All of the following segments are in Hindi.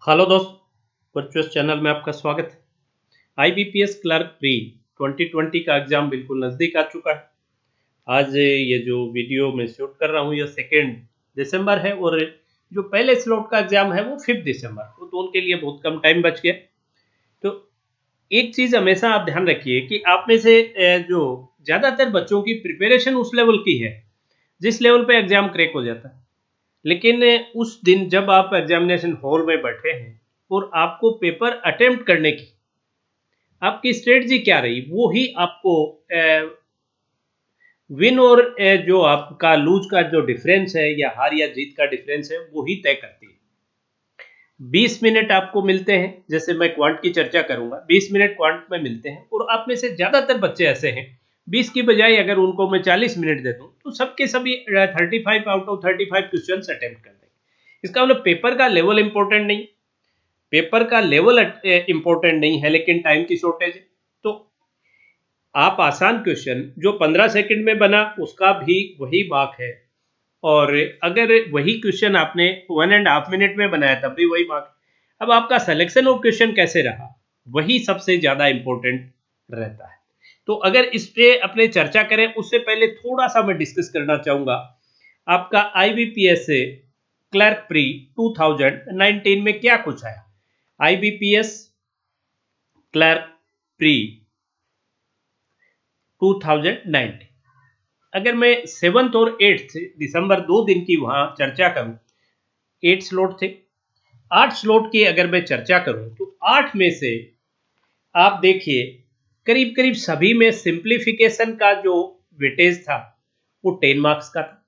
हेलो दोस्त, वर्चुअस चैनल में आपका स्वागत है। आईबीपीएस क्लर्क प्री 2020 का एग्ज़ाम बिल्कुल नज़दीक आ चुका है। आज ये जो वीडियो मैं शूट कर रहा हूँ ये 2 दिसंबर है और जो पहले स्लॉट का एग्ज़ाम है वो 5 दिसंबर, तो उनके लिए बहुत कम टाइम बच गया। तो एक चीज़ हमेशा आप ध्यान रखिए कि आप में से जो ज़्यादातर बच्चों की प्रिपरेशन उस लेवल की है, जिस लेवल पे एग्ज़ाम क्रैक हो जाता है। लेकिन उस दिन जब आप एग्जामिनेशन हॉल में बैठे हैं और आपको पेपर अटेम्प्ट करने की आपकी स्ट्रेटजी क्या रही, वो ही आपको विन और जो आपका लूज का जो डिफरेंस है या हार या जीत का डिफरेंस है वो ही तय करती है। 20 मिनट आपको मिलते हैं, जैसे मैं क्वांट की चर्चा करूंगा। 20 मिनट क्वांट में मिलते हैं और आप में से ज़्यादातर बच्चे ऐसे हैं 20 की बजाय अगर उनको मैं 40 मिनट दे दूं तो सबके सभी 35 आउट ऑफ 35 क्वेश्चन अटेम्प्ट कर देंगे। इसका मतलब पेपर का लेवल इंपॉर्टेंट नहीं, पेपर का लेवल इंपॉर्टेंट नहीं है, लेकिन टाइम की शॉर्टेज है। तो आप आसान क्वेश्चन जो 15 सेकंड में बना उसका भी वही मार्क है, और अगर वही क्वेश्चन आपने 1.5 मिनट में बनाया तब भी वही मार्क। अब आपका सिलेक्शन ऑफ क्वेश्चन कैसे रहा, वही सबसे ज़्यादा इंपॉर्टेंट रहता है। तो अगर इस पे अपने चर्चा करें उससे पहले थोड़ा सा मैं डिस्कस करना चाहूँगा आपका आईबीपीएस से क्लर्क प्री 2019 में क्या कुछ आया। आईबीपीएस क्लर्क प्री 2019, अगर मैं 7 और 8 दिसंबर 2 दिन की वहाँ चर्चा करूँ, 8 स्लॉट थे। 8 स्लॉट की अगर मैं चर्चा करूँ तो 8 में से आप देखिए करीब करीब सभी में सिंप्लीफिकेशन का जो वेटेज था वो 10 मार्क्स का था।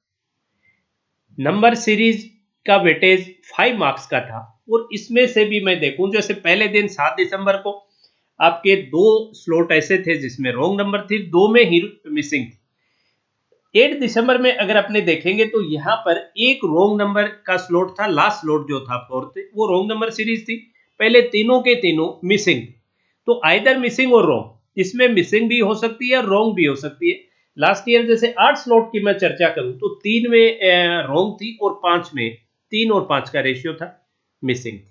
नंबर सीरीज का वेटेज 5 मार्क्स का था। और इसमें से भी मैं देखूं, जैसे पहले दिन 7 दिसंबर को आपके 2 स्लॉट ऐसे थे जिसमें रॉन्ग नंबर थी, 2 में ही मिसिंग थी। 8 दिसंबर में अगर अपने देखेंगे तो यहाँ पर एक रॉन्ग नंबर का स्लॉट था, लास्ट स्लॉट जो था 4th, वो रॉन्ग नंबर सीरीज थी। पहले तीनों के तीनों मिसिंग थे, तो आइदर मिसिंग और रॉन्ग, इसमें मिसिंग भी हो सकती है और रॉन्ग भी हो सकती है। लास्ट ईयर जैसे 8 स्लॉट की मैं चर्चा करूं तो 3 में रॉन्ग थी और 5 में 3 और 5 का रेशियो था, मिसिंग थी।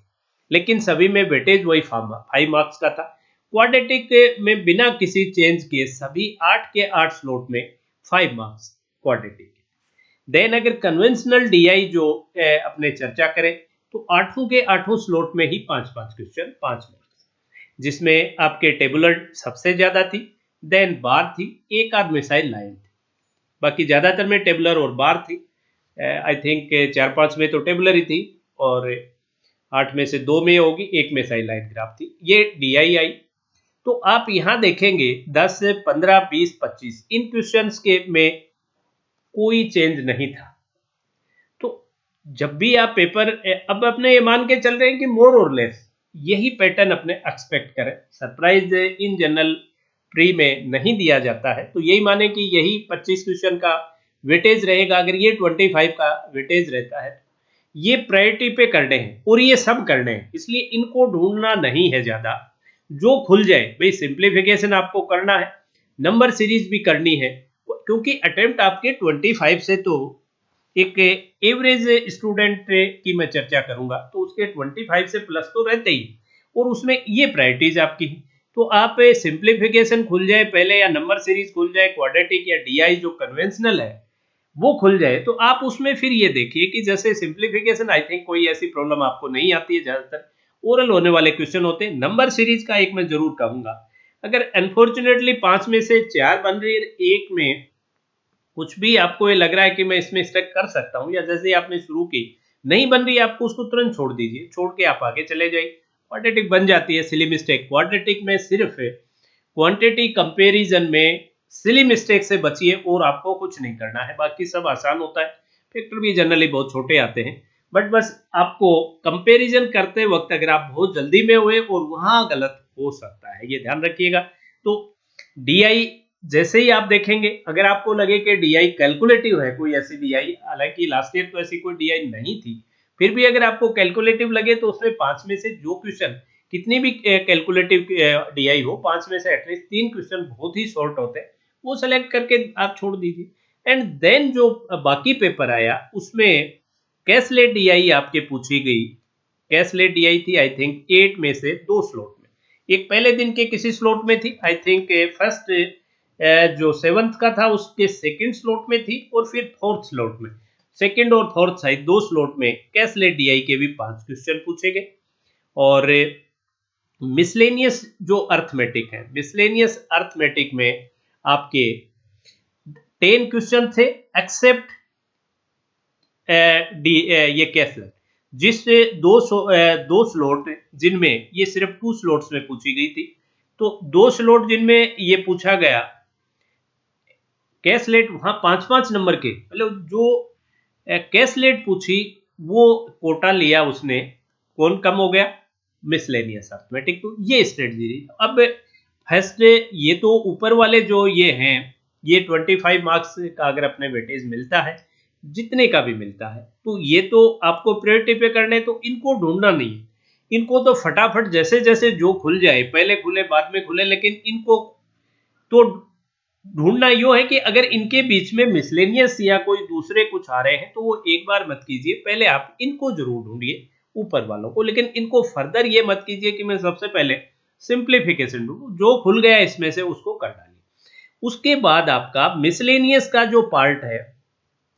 लेकिन सभी में वेटेज वही 5 मार्क्स का था। क्वाड्रेटिक में बिना किसी चेंज के सभी 8 के 8 स्लॉट में 5 मार्क्स क्वाड्रेटिक। देन अगर कन्वेंशनल डीआई जो अपने चर्चा करें तो आठों के आठों स्लॉट में ही 5-5 क्वेश्चन 5 मार्क्स, जिसमें आपके टेबुलर सबसे ज्यादा थी, देन बार थी, एक आध मिसाइल लाइन थी। बाकी ज्यादातर में टेबुलर और बार थी। आई थिंक 4-5 में तो टेबुलर ही थी और 8 में से 2 में होगी, एक मिसाइल लाइन ग्राफ थी। ये डीआई आई। तो आप यहाँ देखेंगे 10, 15, 20, 25 इन क्वेश्चंस के में कोई चेंज नहीं था। तो जब भी आप पेपर अब अपने ये मान के चल रहे हैं कि मोर और लेस यही पैटर्न अपने एक्सपेक्ट करें। सरप्राइज इन जनरल प्री में नहीं दिया जाता है, तो यही माने कि यही 25 क्वेश्चन का वेटेज रहेगा। अगर ये 25 का वेटेज रहता है, ये प्रायोरिटी पे करने हैं और ये सब करने हैं, इसलिए इनको ढूंढना नहीं है ज्यादा। जो खुल जाए भाई, सिंप्लीफिकेशन आपको करना है, नंबर सीरीज भी करनी है, क्योंकि अटेम्प्ट आपके 25 से तो एक एवरेज स्टूडेंट की मैं चर्चा करूंगा तो उसके 25 से प्लस तो रहते ही, और उसमें ये प्रायोरिटीज आपकी। तो आप सिंप्लीफिकेशन खुल जाए पहले, या नंबर सीरीज खुल जाए, क्वाड्रेटिक या डीआई जो कन्वेंशनल है वो खुल जाए, तो आप उसमें फिर ये देखिए कि जैसे सिंप्लीफिकेशन आई थिंक कोई ऐसी प्रॉब्लम आपको नहीं आती है, ज्यादातर ओरल होने वाले क्वेश्चन होते हैं। नंबर सीरीज का एक मैं जरूर कहूंगा, अगर अनफॉर्चुनेटली 5 में से 4 बन रही है, एक में कुछ भी आपको ये लग रहा है कि मैं इसमें स्टक कर सकता हूँ, या जैसे ही आपने शुरू की नहीं बन रही है, आपको उसको तुरंत छोड़ दीजिए, छोड़ के आप आगे चले जाइए। क्वाड्रेटिक बन जाती है, सिली मिस्टेक। क्वाड्रेटिक में सिर्फ क्वांटिटी कंपैरिजन में सिली मिस्टेक से बचिए और आपको कुछ नहीं करना है, बाकी सब आसान होता है। फैक्टर भी जनरली बहुत छोटे आते हैं, बट बस आपको कंपैरिजन करते वक्त अगर आप बहुत जल्दी में हुए और वहां गलत हो सकता है, ये ध्यान रखिएगा। तो डीआई जैसे ही आप देखेंगे, अगर आपको लगे कि डीआई कैलकुलेटिव है, कोई ऐसी डीआई, हालांकि लास्ट ईयर तो ऐसी कोई डीआई नहीं थी, फिर भी अगर आपको कैलकुलेटिव लगे तो उसमें 5 में से जो क्वेश्चन, कितनी भी कैलकुलेटिव डीआई हो, 5 में से एटलीस्ट 3 क्वेश्चन बहुत ही शॉर्ट होते हैं, वो सेलेक्ट करके आप छोड़ दीजिए। एंड देन जो बाकी पेपर आया उसमें कैसलेट डीआई आपके पूछी गई, कैश लेट डीआई थी आई थिंक 8 में से 2 स्लॉट में। एक पहले दिन के किसी स्लॉट में थी, आई थिंक फर्स्ट जो 7th का था उसके सेकंड स्लॉट में थी, और फिर 4th स्लॉट में, सेकंड और 4th साइड 2 स्लॉट में कैश लेट डीआई के भी 5 क्वेश्चन पूछे गए। और मिसलेनियस जो अर्थमेटिक है, मिसलेनियस अर्थमेटिक में आपके 10 क्वेश्चन थे एक्सेप्ट ये कैश लेट, जिससे दो स्लॉट जिनमें ये सिर्फ 2 स्लॉट्स में पूछी गई थी। तो 2 स्लॉट जिनमें ये पूछा गया कैश लेट, वहां 5-5 नंबर के, मतलब जो कैश लेट पूछी वो कोटा लिया उसने, कौन कम हो गया, मिसलेनियस अर्थमेटिक। तो ये स्ट्रेटजी रही। अब फर्स्ट ये तो ऊपर वाले जो ये हैं, ये 25 मार्क्स का अगर अपने वेटेज मिलता है, जितने का भी मिलता है, तो ये तो आपको प्रायोरिटी पे करने, तो इनको ढूंढना नहीं है, इनको तो फटाफट जैसे जैसे जो खुल जाए, पहले खुले बाद में खुले, लेकिन इनको तो ढूंढना यो है कि अगर इनके बीच में मिसलेनियस या कोई दूसरे कुछ आ रहे हैं तो वो एक बार मत कीजिए, पहले आप इनको जरूर ढूंढिए ऊपर वालों को, लेकिन इनको फर्दर ये मत कीजिए कि मैं सबसे पहले सिंप्लीफिकेशन ढूंढूं, जो खुल गया इसमें से उसको कर डालिए। उसके बाद आपका मिसलेनियस का जो पार्ट है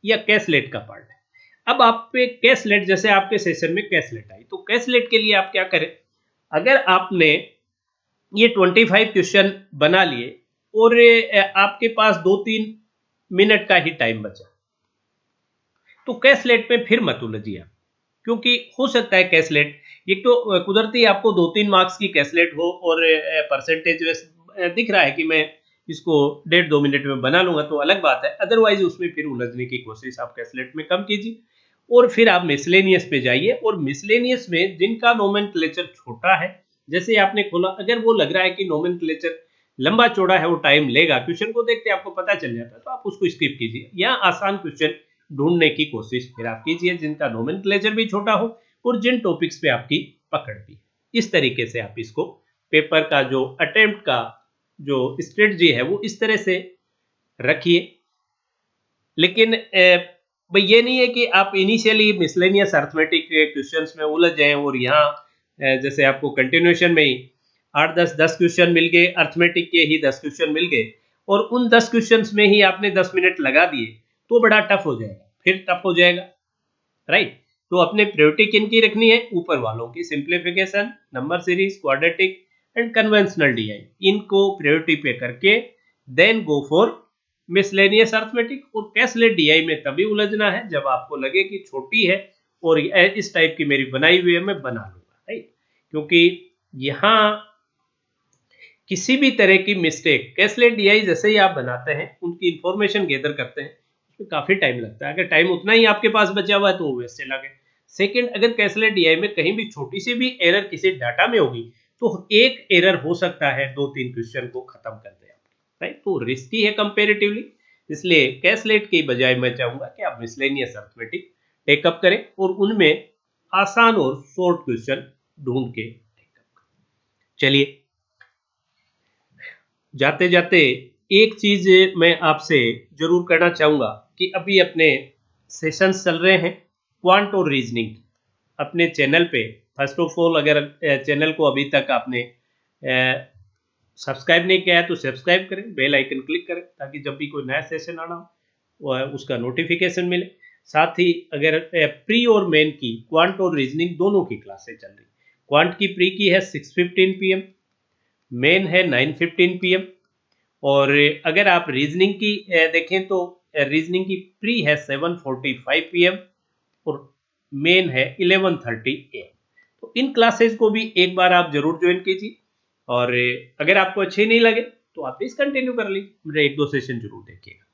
या कैशलेट का पार्ट है। अब आप पे कैशलेट, जैसे आपके सेशन में कैशलेट आई, तो कैशलेट के लिए आप क्या करें, अगर आपने ये 25 क्वेश्चन बना लिए और आपके पास 2-3 मिनट का ही टाइम बचा, तो कैशलेट में फिर मत उलझिए आप, क्योंकि हो सकता है कैशलेट, एक तो कुदरती आपको 2-3 मार्क्स की कैशलेट हो और परसेंटेज दिख रहा है कि मैं इसको 1.5-2 मिनट में बना लूंगा, तो अलग बात है। अदरवाइज उसमें फिर उलझने की कोशिश आप कैशलेट में कम कीजिए, और फिर आप मिसलेनियस पे जाइए। और मिसलेनियस में जिनका नोमेनक्लेचर छोटा है, जैसे आपने खोला, अगर वो लग रहा है कि नोमेनक्लेचर लंबा चौड़ा है, वो टाइम लेगा, क्वेश्चन को देखते आपको पता चल जाता है, तो आप उसको स्किप कीजिए, या आसान क्वेश्चन ढूंढने की कोशिश फिर आप कीजिए जिनका नोमेनक्लेचर भी छोटा हो और जिन टॉपिक्स पे आपकी पकड़ भी। इस तरीके से आप इसको पेपर का जो अटेम्प्ट का जो स्ट्रेटजी है वो इस तरह से रखिए। लेकिन भाई ये नहीं है कि आप इनिशियली मिसलेनियस अर्थमेटिक क्वेश्चंस में उलझ जाएं और यहाँ जैसे आपको कंटिन्यूएशन में ही 8-10 क्वेश्चन मिल गए, अर्थमेटिक के ही 10 क्वेश्चन मिल गए, और उन 10 क्वेश्चंस में ही आपने 10 मिनट लगा दिए, तो बड़ा टफ हो जाएगा, फिर टफ हो जाएगा, राइट। तो अपने प्रायोरिटी किन की रखनी है, ऊपर वालों की, simplification, number series, quadratic and conventional DI, इनको प्रायोरिटी पे करके then go for miscellaneous arithmetic. और कैशलेट डीआई में तभी उलझना है जब आपको लगे कि छोटी है और इस टाइप की मेरी बनाई हुई है, मैं बना लूंगा, राइट। क्योंकि यहाँ किसी भी तरह की मिस्टेक, कैशलेट डीआई जैसे ही आप बनाते हैं, उनकी इंफॉर्मेशन गैदर करते हैं, उसमें काफी टाइम लगता है। अगर टाइम उतना ही आपके पास बचा हुआ है तो वो वेस्ट चला गया। सेकंड, अगर कैशलेट डीआई में कहीं भी छोटी सी भी एरर किसी डाटा में होगी, तो एक एरर हो सकता है 2-3 क्वेश्चन को खत्म कर दे, राइट। तो रिस्की है कंपेरेटिवली, इसलिए कैशलेट की बजाय मैं चाहूंगा कि आप मिसलेनियस अर्थमेटिक टेकअप करें और उनमें आसान और शॉर्ट क्वेश्चन ढूंढ के टेकअप करें। चलिए, जाते जाते एक चीज मैं आपसे जरूर करना चाहूंगा कि अभी अपने सेशंस चल रहे हैं क्वांट और रीजनिंग अपने चैनल पे। फर्स्ट ऑफ ऑल, अगर चैनल को अभी तक आपने सब्सक्राइब नहीं किया है तो सब्सक्राइब करें, बेल आइकन क्लिक करें, ताकि जब भी कोई नया सेशन आना हो उसका नोटिफिकेशन मिले। साथ ही अगर प्री और मेन की क्वांट और रीजनिंग दोनों की क्लासेस चल रही, क्वांट की प्री की है 6:15 PM, मेन है 9:15 PM, और अगर आप रीजनिंग की देखें तो रीजनिंग की प्री है 7:45 PM और मेन है 11:30 AM। तो इन क्लासेस को भी एक बार आप जरूर ज्वाइन कीजिए, और अगर आपको अच्छे नहीं लगे तो आप डिसकंटिन्यू कर लीजिए, मेरे 1-2 सेशन जरूर देखिएगा।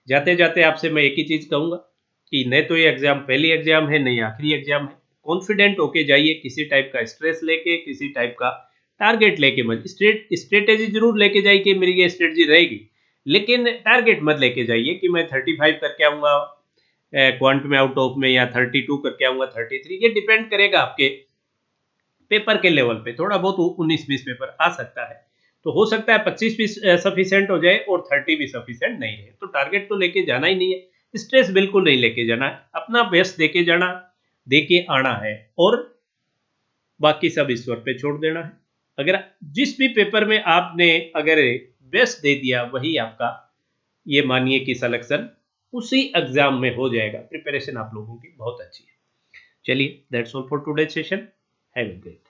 जाते जाते आपसे मैं एक ही चीज कहूंगा कि न तो ये एग्जाम पहली एग्जाम है, न ही आखिरी एग्जाम है। कॉन्फिडेंट होके जाइए, किसी टाइप का स्ट्रेस लेके, किसी टाइप का टारगेट लेके मत, स्ट्रेटेजी जरूर लेके जाइए कि मेरी ये स्ट्रेटजी रहेगी, लेकिन टारगेट मत लेके जाइए कि मैं 35 करके आऊंगा क्वांट में आउट ऑफ में, या 32 करके आऊंगा 33। ये डिपेंड करेगा आपके पेपर के लेवल पे, थोड़ा बहुत 19-20 पेपर आ सकता है, तो हो सकता है 25 भी सफिशिएंट हो जाए और 30 भी सफिशिएंट नहीं रहे। तो टारगेट तो लेके जाना ही नहीं है, स्ट्रेस बिल्कुल नहीं लेके जाना है, अपना बेस्ट देके जाना, देके आना है। और बाकी सब ईश्वर पे छोड़ देना है। अगर जिस भी पेपर में आपने अगर बेस्ट दे दिया वही आपका ये मानिए कि सिलेक्शन उसी एग्जाम में हो जाएगा। प्रिपरेशन आप लोगों की बहुत अच्छी है। चलिए that's all for today session. Have a great